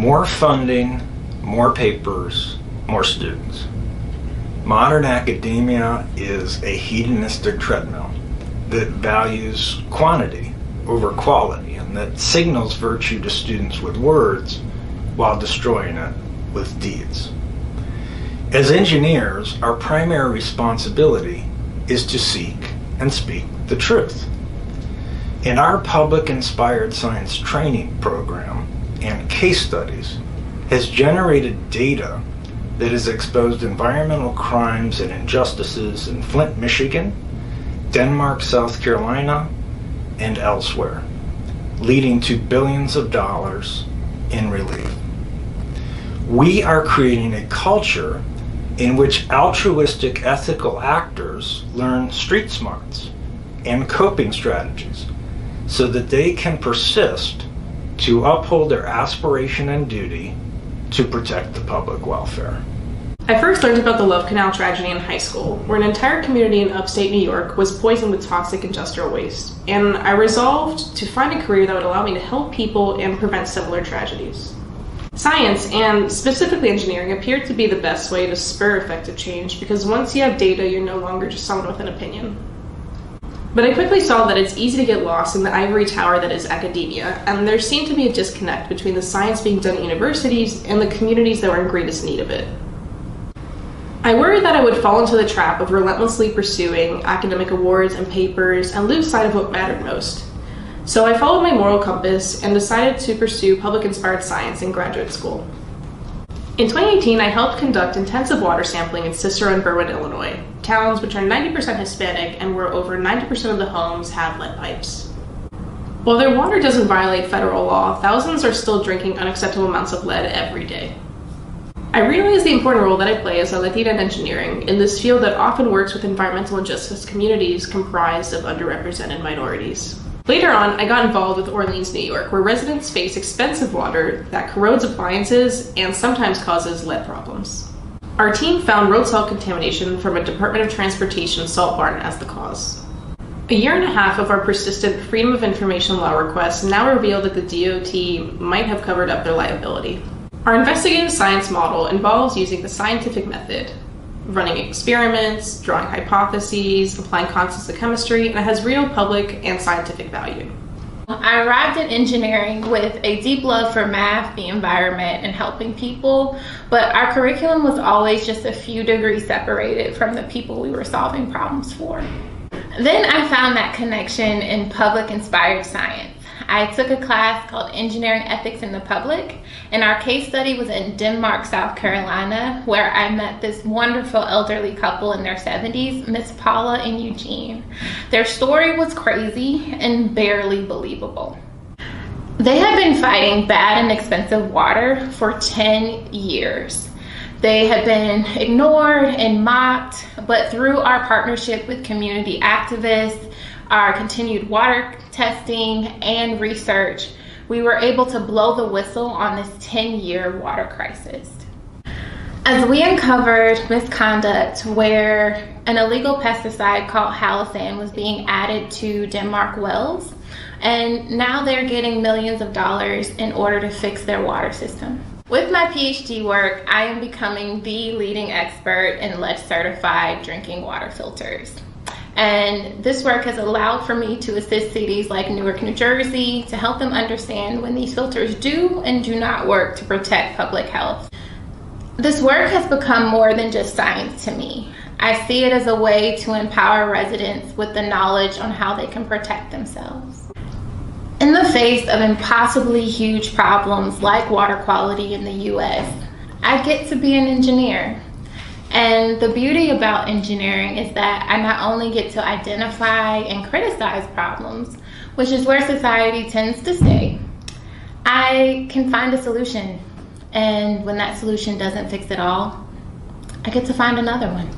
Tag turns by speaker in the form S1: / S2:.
S1: More funding, more papers, more students. Modern academia is a hedonistic treadmill that values quantity over quality and that signals virtue to students with words while destroying it with deeds. As engineers, our primary responsibility is to seek and speak the truth. In our public-inspired science training program and case studies has generated data that has exposed environmental crimes and injustices in Flint, Michigan, Denmark, South Carolina, and elsewhere, leading to billions of dollars in relief. We are creating a culture in which altruistic ethical actors learn street smarts and coping strategies so that they can persist to uphold their aspiration and duty to protect the public welfare.
S2: I first learned about the Love Canal tragedy in high school, where an entire community in upstate New York was poisoned with toxic industrial waste, and I resolved to find a career that would allow me to help people and prevent similar tragedies. Science, and specifically engineering, appeared to be the best way to spur effective change because once you have data, you're no longer just someone with an opinion. But I quickly saw that it's easy to get lost in the ivory tower that is academia, and there seemed to be a disconnect between the science being done at universities and the communities that were in greatest need of it. I worried that I would fall into the trap of relentlessly pursuing academic awards and papers and lose sight of what mattered most. So I followed my moral compass and decided to pursue public-inspired science in graduate school. In 2018, I helped conduct intensive water sampling in Cicero and Berwyn, Illinois, towns which are 90% Hispanic and where over 90% of the homes have lead pipes. While their water doesn't violate federal law, thousands are still drinking unacceptable amounts of lead every day. I realized the important role that I play as a Latina in engineering in this field that often works with environmental injustice communities comprised of underrepresented minorities. Later on, I got involved with Orleans, New York, where residents face expensive water that corrodes appliances and sometimes causes lead problems. Our team found road salt contamination from a Department of Transportation salt barn as the cause. A year and a half of our persistent Freedom of Information law requests now reveal that the DOT might have covered up their liability. Our investigative science model involves using the scientific method, running experiments, drawing hypotheses, applying concepts of chemistry, and it has real public and scientific value.
S3: I arrived in engineering with a deep love for math, the environment, and helping people, but our curriculum was always just a few degrees separated from the people we were solving problems for. Then I found that connection in public-inspired science. I took a class called Engineering Ethics in the Public, and our case study was in Denmark, South Carolina, where I met this wonderful elderly couple in their 70s, Miss Paula and Eugene. Their story was crazy and barely believable. They had been fighting bad and expensive water for 10 years. They had been ignored and mocked, but through our partnership with community activists, our continued water testing and research, we were able to blow the whistle on this 10-year water crisis. As we uncovered misconduct where an illegal pesticide called halosan was being added to Denmark wells, and now they're getting millions of dollars in order to fix their water system. With my PhD work, I am becoming the leading expert in lead-certified drinking water filters. And this work has allowed for me to assist cities like Newark, New Jersey, to help them understand when these filters do and do not work to protect public health. This work has become more than just science to me. I see it as a way to empower residents with the knowledge on how they can protect themselves. In the face of impossibly huge problems like water quality in the US, I get to be an engineer. And the beauty about engineering is that I not only get to identify and criticize problems, which is where society tends to stay, I can find a solution. And when that solution doesn't fix it all, I get to find another one.